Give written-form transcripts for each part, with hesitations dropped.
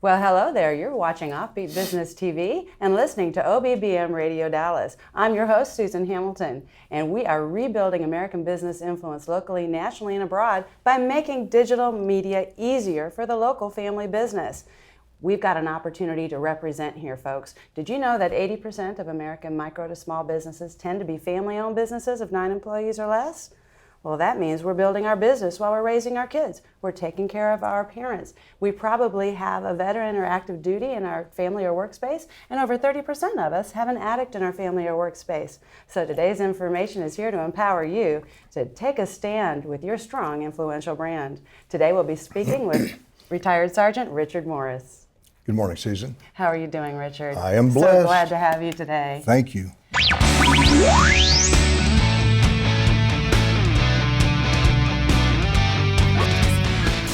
Well, hello there. You're watching Offbeat Business TV and listening to OBBM Radio Dallas. I'm your host, Susan Hamilton, and we are rebuilding American business influence locally, nationally, and abroad by making digital media easier for the local family business. We've got an opportunity to represent here, folks. Did you know that 80% of American micro to small businesses tend to be family-owned businesses of 9 employees or less? Well, that means we're building our business while we're raising our kids. We're taking care of our parents. We probably have a veteran or active duty in our family or workspace, and over 30% of us have an addict in our family or workspace. So today's information is here to empower you to take a stand with your strong, influential brand. Today we'll be speaking with retired Sergeant Richard Morris. Good morning, Susan. How are you doing, Richard? I am blessed. So glad to have you today. Thank you.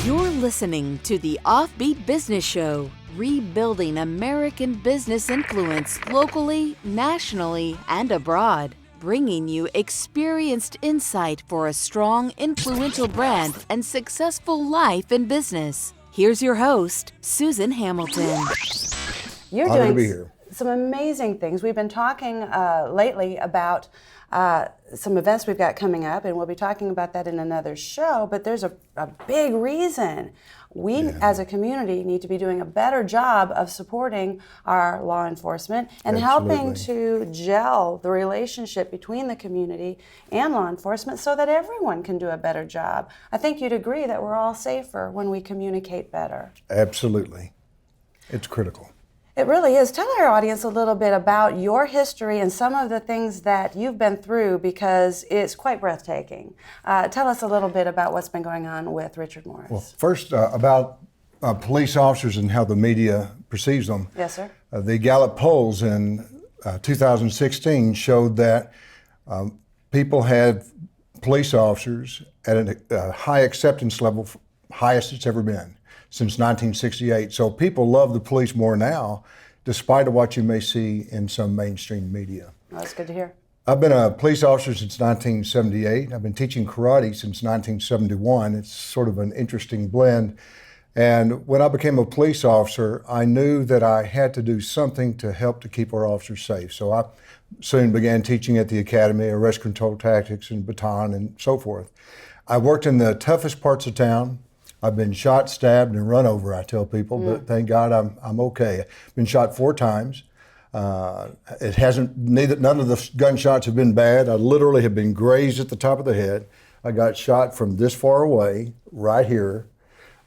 You're listening to the Offbeat Business Show, rebuilding American business influence locally, nationally, and abroad, bringing you experienced insight for a strong, influential brand and successful life in business. Here's your host, Susan Hamilton. You're Honored to doing be here. Some amazing things. We've been talking lately about some events we've got coming up, and we'll be talking about that in another show, but there's a big reason we as a community need to be doing a better job of supporting our law enforcement and helping to gel the relationship between the community and law enforcement so that everyone can do a better job. I think you'd agree that we're all safer when we communicate better. Absolutely. It's critical. It really is. Tell our audience a little bit about your history and some of the things that you've been through, because it's quite breathtaking. Tell us a little bit about what's been going on with Richard Morris. Well, first, about police officers and how the media perceives them. Yes, sir. The Gallup polls in 2016 showed that people had police officers at a high acceptance level, highest it's ever been since 1968. So people love the police more now, despite of what you may see in some mainstream media. Well, that's good to hear. I've been a police officer since 1978. I've been teaching karate since 1971. It's sort of an interesting blend. And when I became a police officer, I knew that I had to do something to help to keep our officers safe. So I soon began teaching at the academy, arrest control tactics and baton and so forth. I worked in the toughest parts of town. I've been shot, stabbed, and run over, I tell people, but thank God I'm okay. I've been shot 4 times. None of the gunshots have been bad. I literally have been grazed at the top of the head. I got shot from this far away, right here.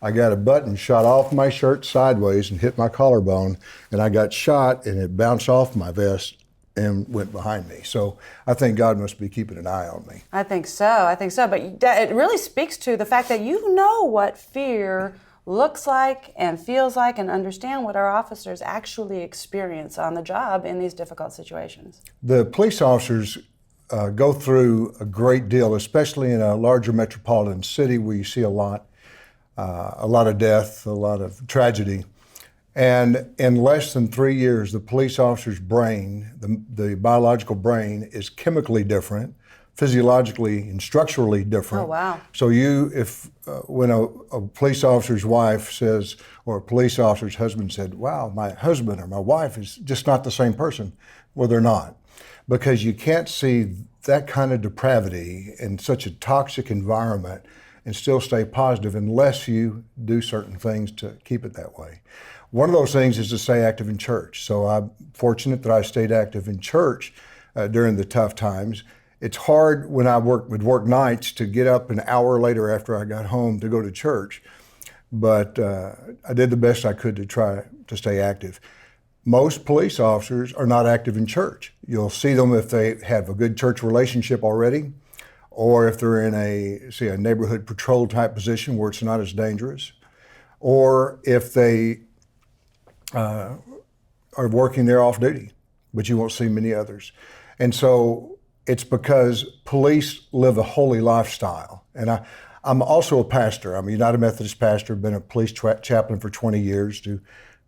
I got a button shot off my shirt sideways and hit my collarbone, and I got shot and it bounced off my vest and went behind me. So I think God must be keeping an eye on me. I think so. But it really speaks to the fact that you know what fear looks like and feels like and understand what our officers actually experience on the job in these difficult situations. The police officers go through a great deal, especially in a larger metropolitan city where you see a lot of death, a lot of tragedy. And in less than 3 years, the police officer's brain, the biological brain, is chemically different, physiologically and structurally different. Oh, wow. So when a police officer's wife says, or a police officer's husband said, wow, my husband or my wife is just not the same person. Well, they're not. Because you can't see that kind of depravity in such a toxic environment and still stay positive unless you do certain things to keep it that way. One of those things is to stay active in church. So I'm fortunate that I stayed active in church during the tough times. It's hard when I would work nights to get up an hour later after I got home to go to church. But I did the best I could to try to stay active. Most police officers are not active in church. You'll see them if they have a good church relationship already, or if they're in a neighborhood patrol type position where it's not as dangerous, or if they are working there off duty, but you won't see many others. And so it's because police live a holy lifestyle. And I'm also a pastor. I'm a United Methodist pastor, been a police chaplain for 20 years, do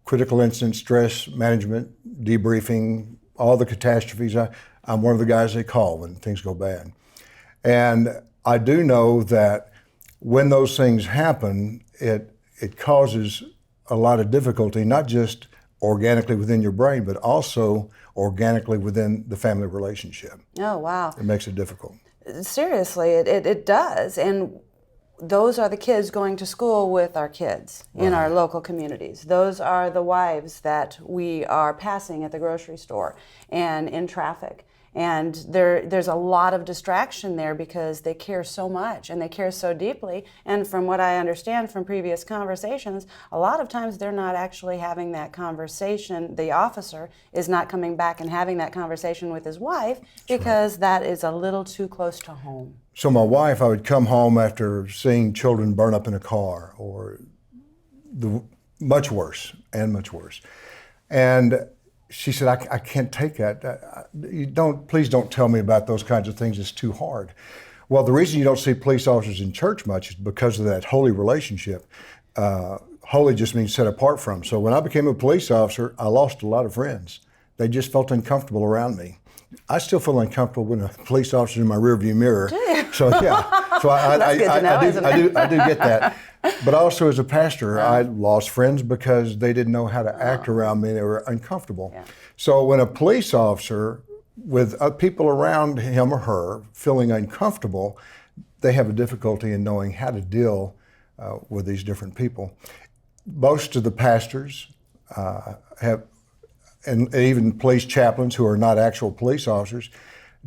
critical incident stress management, debriefing, all the catastrophes. I'm one of the guys they call when things go bad. And I do know that when those things happen, it causes a lot of difficulty, not just organically within your brain, but also organically within the family relationship. Oh, wow. It makes it difficult. Seriously, it does. And those are the kids going to school with our kids in our local communities. Those are the wives that we are passing at the grocery store and in traffic. And there's a lot of distraction there because they care so much and they care so deeply. And from what I understand from previous conversations, a lot of times they're not actually having that conversation. The officer is not coming back and having that conversation with his wife because that is a little too close to home. So my wife, I would come home after seeing children burn up in a car, or much worse. And she said, I can't take that. Please don't tell me about those kinds of things. It's too hard. Well, the reason you don't see police officers in church much is because of that holy relationship. Holy just means set apart from. So when I became a police officer, I lost a lot of friends. They just felt uncomfortable around me. I still feel uncomfortable when a police officer's in my rearview mirror. So yeah, so I do get that. But also as a pastor, I lost friends because they didn't know how to act around me. They were uncomfortable. Yeah. So when a police officer with people around him or her feeling uncomfortable, they have a difficulty in knowing how to deal with these different people. Most of the pastors and even police chaplains who are not actual police officers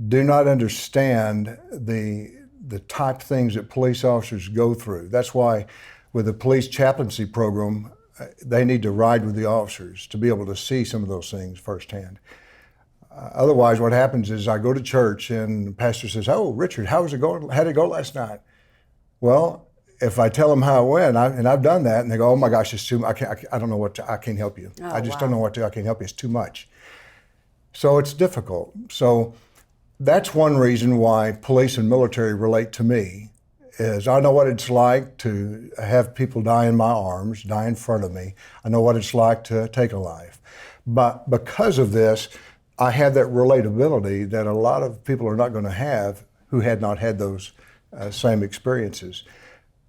do not understand the type of things that police officers go through. That's why with the police chaplaincy program, they need to ride with the officers to be able to see some of those things firsthand. Otherwise, what happens is I go to church and the pastor says, "Oh, Richard, how did it go last night?" Well, if I tell them how it went, and I've done that, and they go, "Oh my gosh, it's too much. I don't know what to, I can't help you. I just don't know what to, I can't help you. It's too much." So it's difficult. So that's one reason why police and military relate to me, is I know what it's like to have people die in my arms, die in front of me. I know what it's like to take a life. But because of this, I have that relatability that a lot of people are not going to have who had not had those same experiences.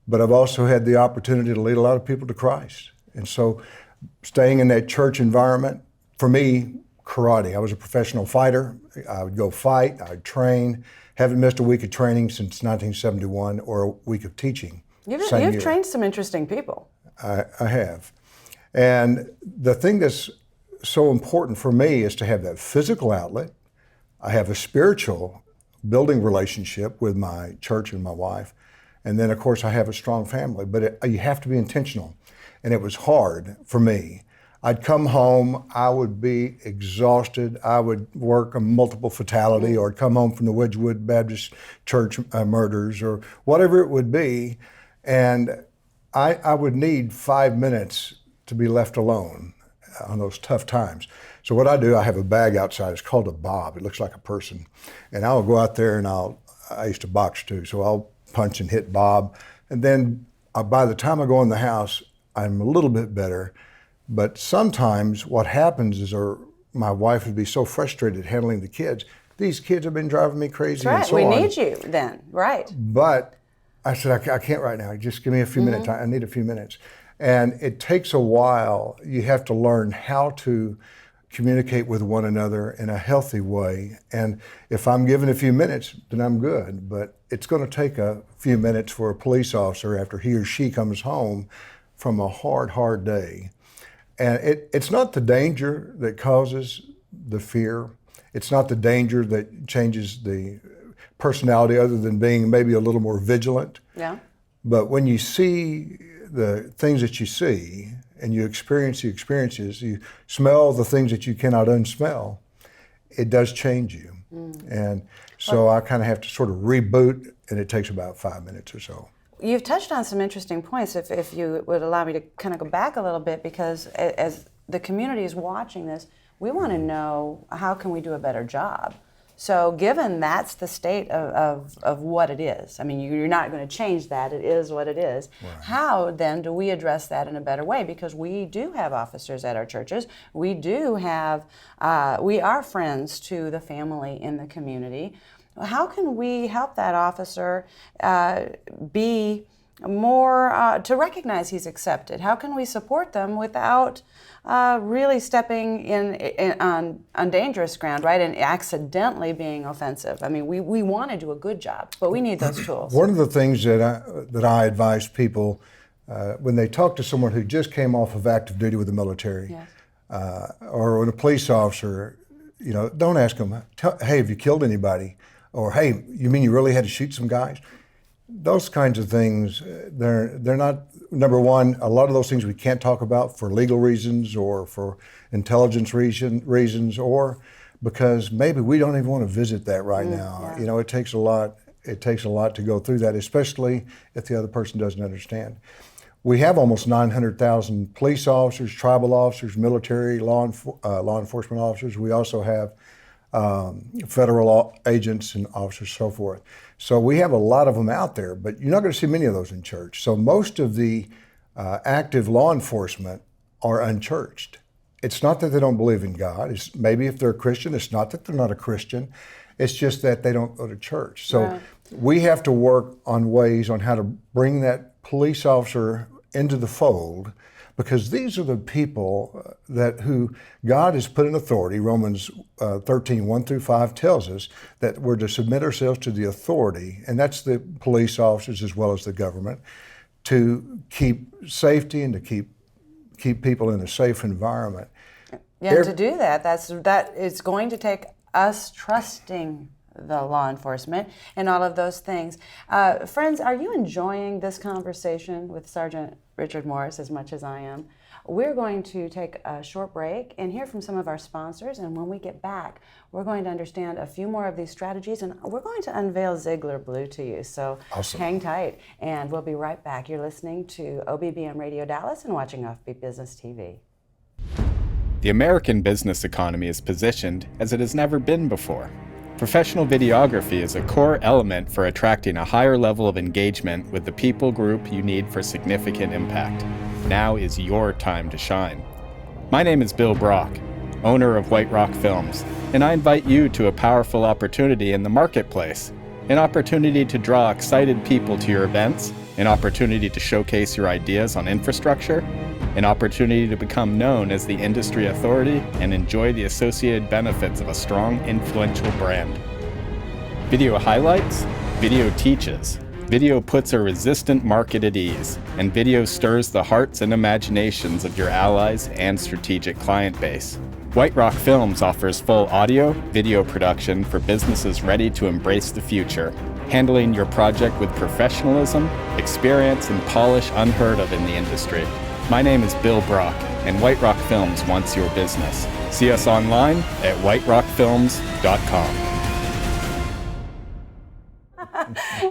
But I've also had the opportunity to lead a lot of people to Christ. And so staying in that church environment, for me, karate. I was a professional fighter. I would go fight, I'd train. Haven't missed a week of training since 1971 or a week of teaching. You've trained some interesting people. I have. And the thing that's so important for me is to have that physical outlet. I have a spiritual building relationship with my church and my wife. And then, of course, I have a strong family. But you have to be intentional. And it was hard for me. I'd come home, I would be exhausted. I would work a multiple fatality, or I'd come home from the Wedgwood Baptist Church murders, or whatever it would be. And I would need 5 minutes to be left alone on those tough times. So what I do, I have a bag outside. It's called a bob. It looks like a person. And I'll go out there and I used to box too. So I'll punch and hit Bob. And then by the time I go in the house, I'm a little bit better. But sometimes what happens is my wife would be so frustrated handling the kids. These kids have been driving me crazy. That's right. And so we need you then, right? But I said, I can't right now. Just give me a few minutes. I need a few minutes. And it takes a while. You have to learn how to communicate with one another in a healthy way. And if I'm given a few minutes, then I'm good. But it's going to take a few minutes for a police officer after he or she comes home from a hard day. And it's not the danger that causes the fear. It's not the danger that changes the personality, other than being maybe a little more vigilant. Yeah. But when you see the things that you see, and you experience the experiences, you smell the things that you cannot unsmell, it does change you. And so I kind of have to sort of reboot, and it takes about 5 minutes or so. You've touched on some interesting points, if you would allow me to kind of go back a little bit, because as the community is watching this, we want to know, how can we do a better job? So given that's the state of what it is, I mean, you're not going to change that, it is what it is. Right. How then do we address that in a better way? Because we do have officers at our churches, we do have, we are friends to the family in the community. How can we help that officer be more to recognize he's accepted? How can we support them without really stepping on dangerous ground, right, and accidentally being offensive? I mean, we want to do a good job, but we need those tools. One of the things that I advise people when they talk to someone who just came off of active duty with the military, Yes. Or when a police officer, don't ask them, hey, have you killed anybody? Or, hey, you mean you really had to shoot some guys? Those kinds of things, they're not, number one, a lot of those things we can't talk about for legal reasons or for intelligence reasons, or because maybe we don't even want to visit that right now. Yeah. It takes a lot to go through that, especially if the other person doesn't understand. We have almost 900,000 police officers, tribal officers, military, law enforcement officers. We also have federal agents and officers, so forth. So we have a lot of them out there, but you're not going to see many of those in church. So most of the active law enforcement are unchurched. It's not that they don't believe in God. It's maybe if they're a Christian, it's not that they're not a Christian. It's just that they don't go to church. So Right. we have to work on ways on how to bring that police officer into the fold, because these are the people who God has put in authority. Romans 13, 1-5 tells us that we're to submit ourselves to the authority, and that's the police officers as well as the government, to keep safety and to keep people in a safe environment. Yeah, to do that, it's going to take us trusting the law enforcement and all of those things. Friends, are you enjoying this conversation with Sergeant Richard Morris as much as I am? We're going to take a short break and hear from some of our sponsors, and when we get back, we're going to understand a few more of these strategies, and we're going to unveil Ziegler Blue to you. So Awesome. Hang tight, and we'll be right back. You're listening to OBBM Radio Dallas and watching Offbeat Business TV. The American business economy is positioned as it has never been before. Professional videography is a core element for attracting a higher level of engagement with the people group you need for significant impact. Now is your time to shine. My name is Bill Brock, owner of White Rock Films, and I invite you to a powerful opportunity in the marketplace, an opportunity to draw excited people to your events, an opportunity to showcase your ideas on infrastructure, an opportunity to become known as the industry authority and enjoy the associated benefits of a strong, influential brand. Video highlights, video teaches. Video puts a resistant market at ease, and video stirs the hearts and imaginations of your allies and strategic client base. White Rock Films offers full audio, video production for businesses ready to embrace the future, handling your project with professionalism, experience, and polish unheard of in the industry. My name is Bill Brock, and White Rock Films wants your business. See us online at whiterockfilms.com.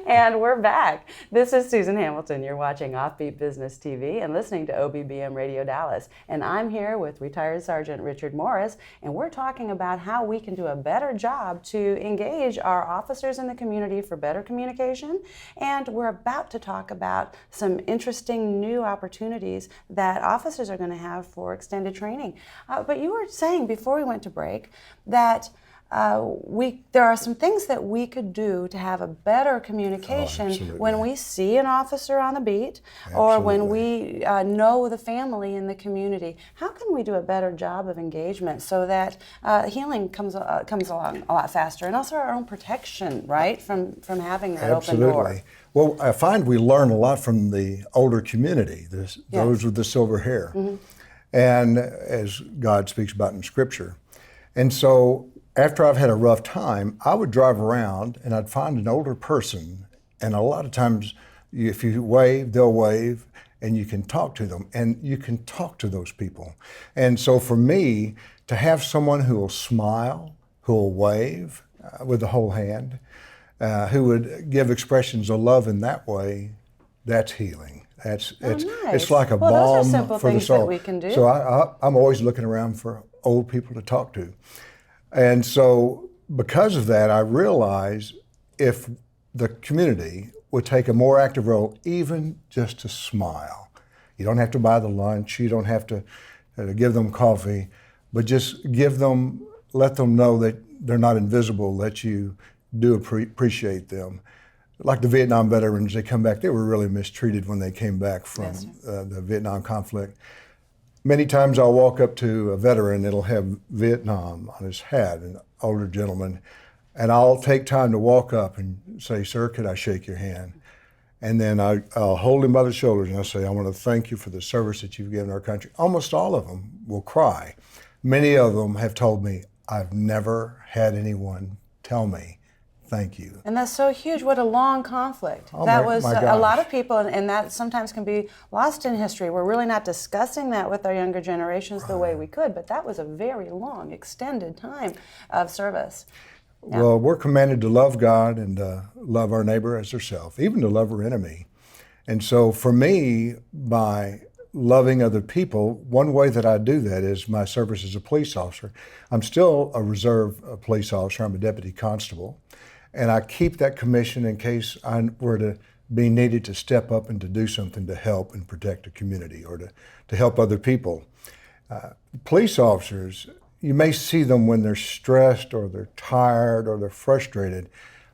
And we're back. This is Susan Hamilton. You're watching Offbeat Business TV and listening to OBBM Radio Dallas. And I'm here with retired Sergeant Richard Morris, and we're talking about how we can do a better job to engage our officers in the community for better communication. And we're about to talk about some interesting new opportunities that officers are going to have for extended training. But you were saying before we went to break that there are some things that we could do to have a better communication when we see an officer on the beat or when we know the family in the community. How can we do a better job of engagement so that healing comes along a lot faster, and also our own protection, right, from having that open door? Well, I find we learn a lot from the older community, those with the silver hair, and as God speaks about in Scripture. And so after I've had a rough time, I would drive around and I'd find an older person, and a lot of times if you wave, they'll wave, and you can talk to them, and you can talk to those people. And so for me, to have someone who will smile, who will wave with the whole hand, who would give expressions of love in that way, that's healing. It's like a balm those are simple for the things soul. that we can do. So I'm always looking around for old people to talk to. And so because of that, I realize if the community would take a more active role, even just to smile. You don't have to buy the lunch, you don't have to give them coffee, but just let them know that they're not invisible, that you do appreciate them. like the Vietnam veterans, they come back, they were really mistreated when they came back from the Vietnam conflict. Many times I'll walk up to a veteran that'll have Vietnam on his hat, an older gentleman, and I'll take time to walk up and say, "Sir, could I shake your hand?" And then I'll hold him by the shoulders and I'll say, "I want to thank you for the service that you've given our country." Almost all of them will cry. Many of them have told me, "I've never had anyone tell me thank you." And that's so huge. What a long conflict. Oh, that my was a gosh. lot of people, and that sometimes can be lost in history. We're really not discussing that with our younger generations the way we could, but that was a very long, extended time of service. Yeah. Well, we're commanded to love God and love our neighbor as ourselves, even to love our enemy. And so for me, by loving other people, one way that I do that is my service as a police officer. I'm still a reserve police officer. I'm a deputy constable. And I keep that commission in case I were to be needed to step up and to do something to help and protect the community or to help other people. Police officers, you may see them when they're stressed or they're tired or they're frustrated,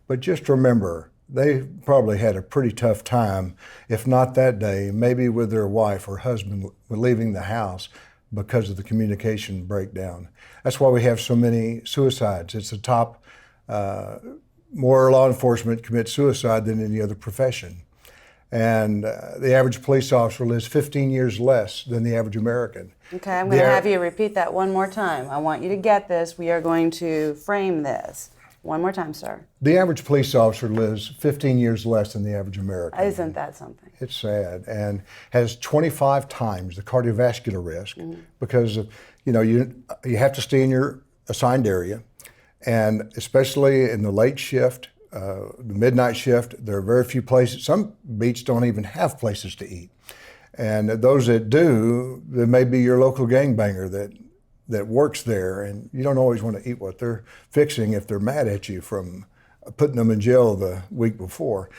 but just remember, they probably had a pretty tough time, if not that day, maybe with their wife or husband leaving the house because of the communication breakdown. That's why we have so many suicides. It's the top, more law enforcement commit suicide than any other profession. And the average police officer lives 15 years less than the average American. Okay, I'm going to have you repeat that one more time. I want you to get this. We are going to frame this. One more time, sir. The average police officer lives 15 years less than the average American. Isn't that something? It's sad, and has 25 times the cardiovascular risk because of, you have to stay in your assigned area, and especially in the late shift, the midnight shift, there are very few places. Some beats don't even have places to eat. And those that do, there may be your local gangbanger that works there, and you don't always want to eat what they're fixing if they're mad at you from putting them in jail the week before.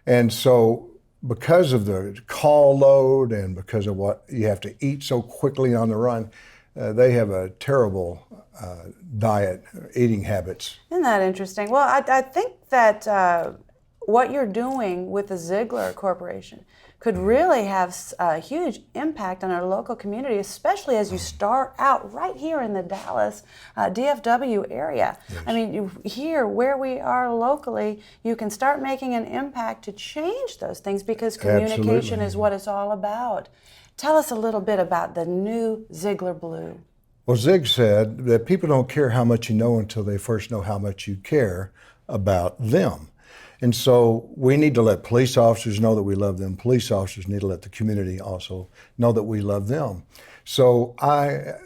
And so because of the call load and because of what you have to eat so quickly on the run, they have a terrible diet, eating habits. Isn't that interesting? Well, I think that what you're doing with the Ziegler Corporation could really have a huge impact on our local community, especially as you start out right here in the Dallas DFW area. Yes. I mean, here where we are locally, you can start making an impact to change those things because communication Absolutely. is what it's all about. Tell us a little bit about the new Ziegler Blue. Well, Zig said that people don't care how much you know until they first know how much you care about them. And so we need to let police officers know that we love them. Police officers need to let the community also know that we love them. So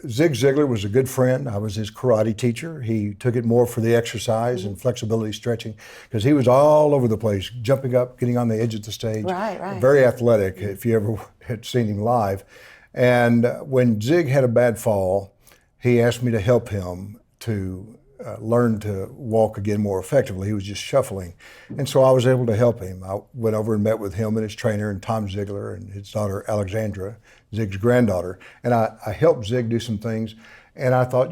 Zig Ziglar was a good friend. I was his karate teacher. He took it more for the exercise and flexibility stretching because he was all over the place, jumping up, getting on the edge of the stage. Right. Very athletic, if you ever had seen him live. And when Zig had a bad fall, he asked me to help him to learn to walk again more effectively. He was just shuffling. And so I was able to help him. I went over and met with him and his trainer and Tom Ziegler and his daughter Alexandra, Zig's granddaughter. And I helped Zig do some things. And I thought,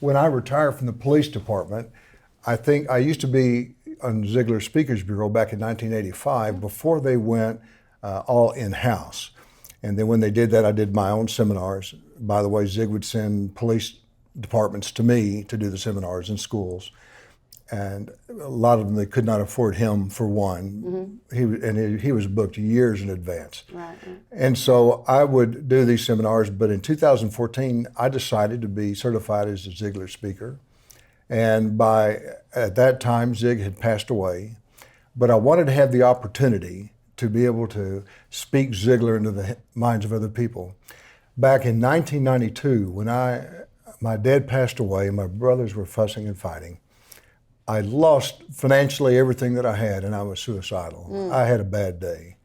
when I retired from the police department, I think I used to be on Ziegler's Speakers Bureau back in 1985 before they went all in-house. And then when they did that, I did my own seminars. By the way, Zig would send police departments to me to do the seminars in schools. And a lot of them, they could not afford him for one. He was booked years in advance. Right. And so I would do these seminars, but in 2014, I decided to be certified as a Ziegler speaker. And at that time, Zig had passed away, but I wanted to have the opportunity to be able to speak Ziegler into the minds of other people. Back in 1992, when my dad passed away, my brothers were fussing and fighting. I lost financially everything that I had, and I was suicidal. I had a bad day.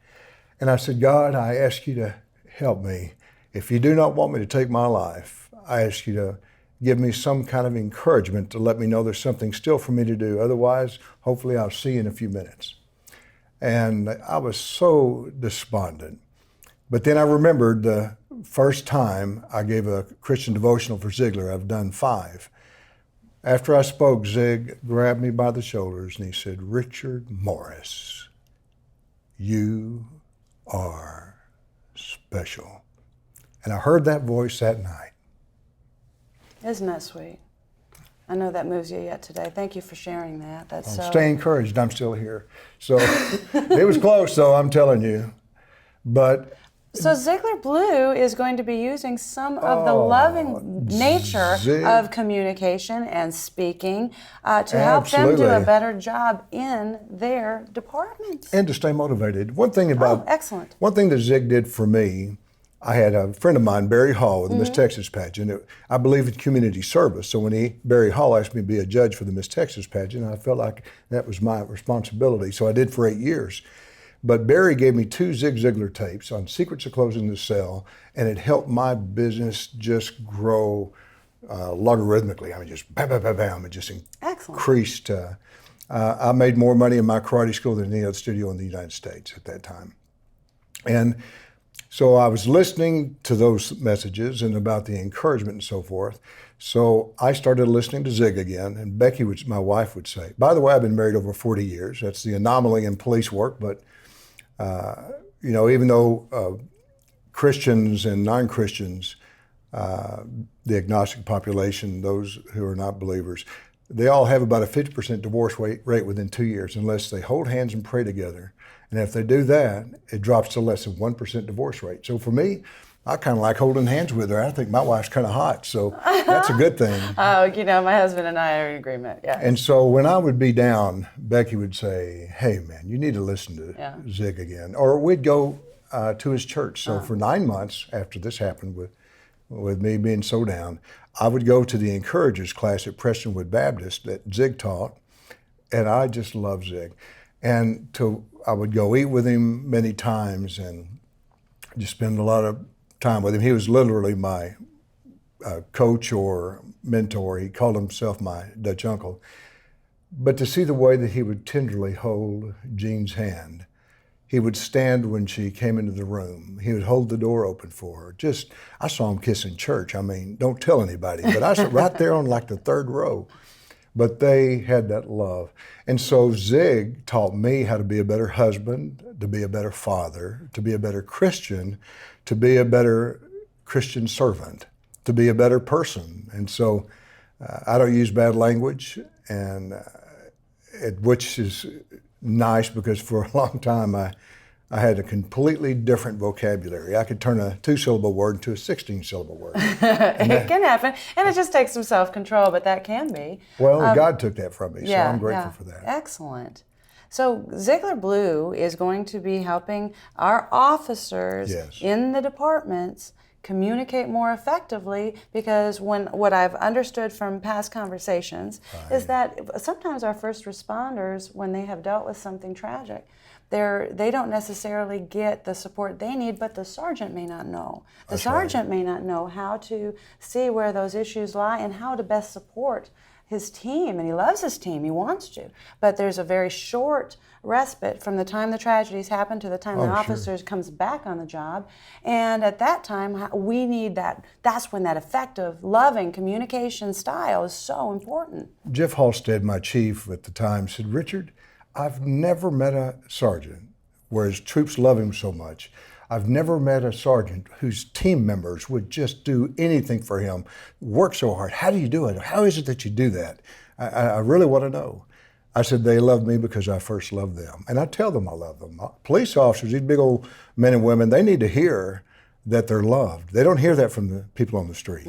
And I said, God, I ask you to help me. If you do not want me to take my life, I ask you to give me some kind of encouragement to let me know there's something still for me to do. Otherwise, hopefully I'll see you in a few minutes. And I was so despondent. But then I remembered the first time I gave a Christian devotional for Ziegler. I've done 5. After I spoke, Zig grabbed me by the shoulders and he said, "Richard Morris, you are special." And I heard that voice that night. Isn't that sweet? I know that moves you yet today. Thank you for sharing that. That's so... Stay encouraged, I'm still here. So it was close though, I'm telling you. But so Ziegler Blue is going to be using some of the loving nature of communication and speaking to help them do a better job in their departments. And to stay motivated. One thing about excellent. One thing that Zig did for me, I had a friend of mine, Barry Hall, with the Miss Texas pageant. I believe in community service. So when Barry Hall asked me to be a judge for the Miss Texas pageant, I felt like that was my responsibility. So I did for 8 years. But Barry gave me 2 Zig Ziglar tapes on secrets of closing the cell, and it helped my business just grow logarithmically. I mean, just bam, bam, bam, bam. It just increased. I made more money in my karate school than any other studio in the United States at that time. And so I was listening to those messages and about the encouragement and so forth. So I started listening to Zig again, and Becky, my wife, would say, by the way, I've been married over 40 years. That's the anomaly in police work, but you know, even though Christians and non-Christians, the agnostic population, those who are not believers, they all have about a 50% divorce rate within 2 years unless they hold hands and pray together. And if they do that, it drops to less than 1% divorce rate. So for me, I kind of like holding hands with her. I think my wife's kind of hot, so that's a good thing. Oh, you know, my husband and I are in agreement, yeah. And so when I would be down, Becky would say, "Hey, man, you need to listen to Zig again." Or we'd go to his church. So for 9 months after this happened with me being so down, I would go to the Encouragers class at Prestonwood Baptist that Zig taught, and I just loved Zig. And I would go eat with him many times and just spend a lot of time with him. He was literally my coach or mentor. He called himself my Dutch uncle. But to see the way that he would tenderly hold Jean's hand, he would stand when she came into the room. He would hold the door open for her. I saw him kiss in church. I mean, don't tell anybody, but I was right there on like the 3rd row. But they had that love. And so Zig taught me how to be a better husband, to be a better father, to be a better Christian, to be a better Christian servant, to be a better person. And so I don't use bad language, and which is nice because for a long time I had a completely different vocabulary. I could turn a 2-syllable word into a 16-syllable word. It can happen, and it just takes some self-control, but that can be. Well, God took that from me, so I'm grateful for that. Excellent. So Ziegler Blue is going to be helping our officers in the departments communicate more effectively, because what I've understood from past conversations is that sometimes our first responders, when they have dealt with something tragic, they don't necessarily get the support they need, but the sergeant may not know. The sergeant may not know how to see where those issues lie and how to best support his team, and he loves his team, he wants to, but there's a very short respite from the time the tragedies happen to the time the officer comes back on the job, and at that time we need that's when that effective, loving communication style is so important. Jeff Halstead, my chief at the time, said, "Richard, I've never met a sergeant where his troops love him so much. I've never met a sergeant whose team members would just do anything for him, work so hard. How do you do it? How is it that you do that? I really want to know." I said, "They love me because I first loved them." And I tell them I love them. Police officers, these big old men and women, they need to hear that they're loved. They don't hear that from the people on the street.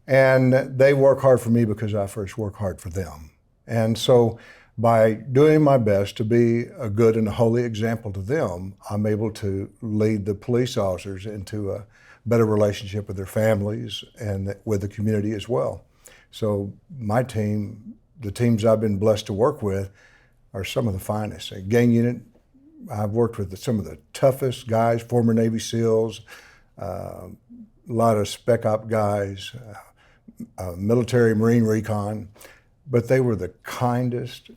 And they work hard for me because I first work hard for them. And so by doing my best to be a good and a holy example to them, I'm able to lead the police officers into a better relationship with their families and with the community as well. So my team, the teams I've been blessed to work with, are some of the finest. A gang unit, I've worked with some of the toughest guys, former Navy SEALs, a lot of spec op guys, military Marine recon, but they were the kindest,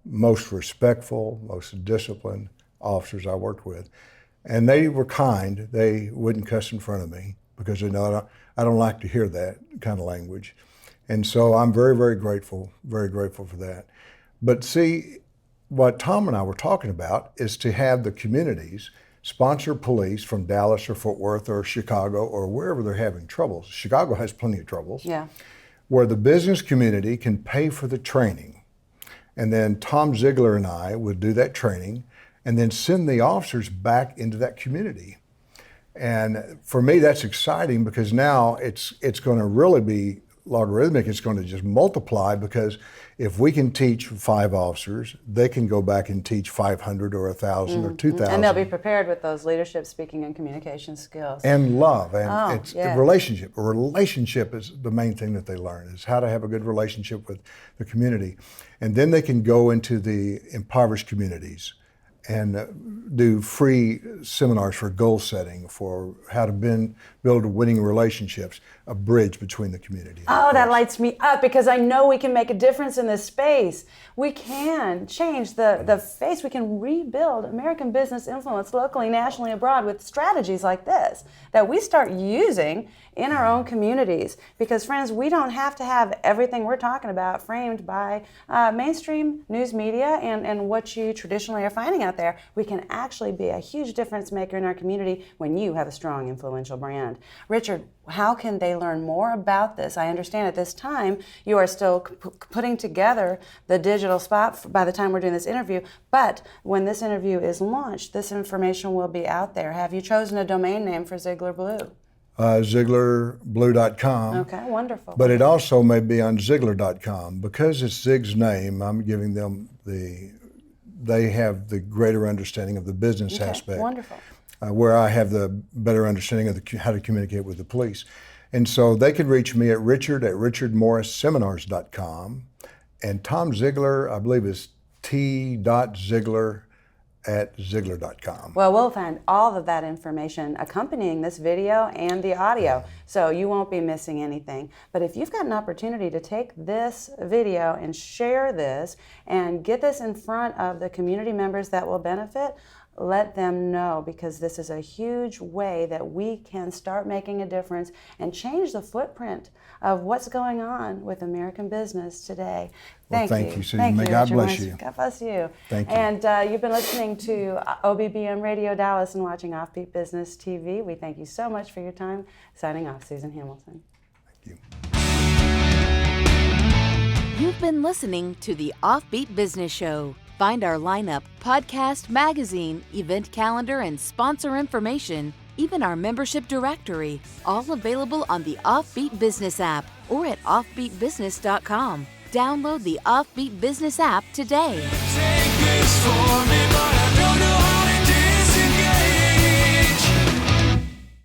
most respectful, most disciplined officers I worked with. And they were kind. They wouldn't cuss in front of me because they know I don't like to hear that kind of language. And so I'm very grateful for that. But see, what Tom and I were talking about is to have the communities sponsor police from Dallas or Fort Worth or Chicago or wherever they're having troubles. Chicago has plenty of troubles. Yeah. Where the business community can pay for the training. And then Tom Ziegler and I would do that training and then send the officers back into that community. And for me, that's exciting because now it's going to really be logarithmic. It's going to just multiply, because if we can teach 5 officers, they can go back and teach 500 or 1,000 or 2,000. And they'll be prepared with those leadership, speaking, and communication skills. And love. And it's yeah. a relationship. A relationship is the main thing that they learn, is how to have a good relationship with the community. And then they can go into the impoverished communities and do free seminars for goal setting, for how to build winning relationships, a bridge between the community. Oh, that lights me up, because I know we can make a difference in this space. We can change the face. We can rebuild American business influence locally, nationally, abroad with strategies like this that we start using in our own communities. Because, friends, we don't have to have everything we're talking about framed by mainstream news media and what you traditionally are finding out there. We can actually be a huge difference maker in our community when you have a strong, influential brand. Richard, how can they learn more about this? I understand at this time you are still putting together the digital spot by the time we're doing this interview, but when this interview is launched, this information will be out there. Have you chosen a domain name for Ziegler Blue? ZieglerBlue.com. Okay, wonderful. But it also may be on Ziegler.com. Because it's Zig's name, I'm giving them they have the greater understanding of the business aspect. Wonderful. Where I have the better understanding of how to communicate with the police. And so they could reach me at richard@richardmorrisseminars.com. And Tom Ziegler, I believe, is t.ziegler@ziegler.com. Well, we'll find all of that information accompanying this video and the audio, so you won't be missing anything. But if you've got an opportunity to take this video and share this and get this in front of the community members that will benefit, let them know, because this is a huge way that we can start making a difference and change the footprint of what's going on with American business today. Thank you, Susan. May God bless you. God bless you. Thank you. And you've been listening to OBBM Radio Dallas and watching Offbeat Business TV. We thank you so much for your time. Signing off, Susan Hamilton. Thank you. You've been listening to the Offbeat Business Show. Find our lineup, podcast, magazine, event calendar, and sponsor information, even our membership directory, all available on the Offbeat Business app or at offbeatbusiness.com. Download the Offbeat Business app today. Take this for me, but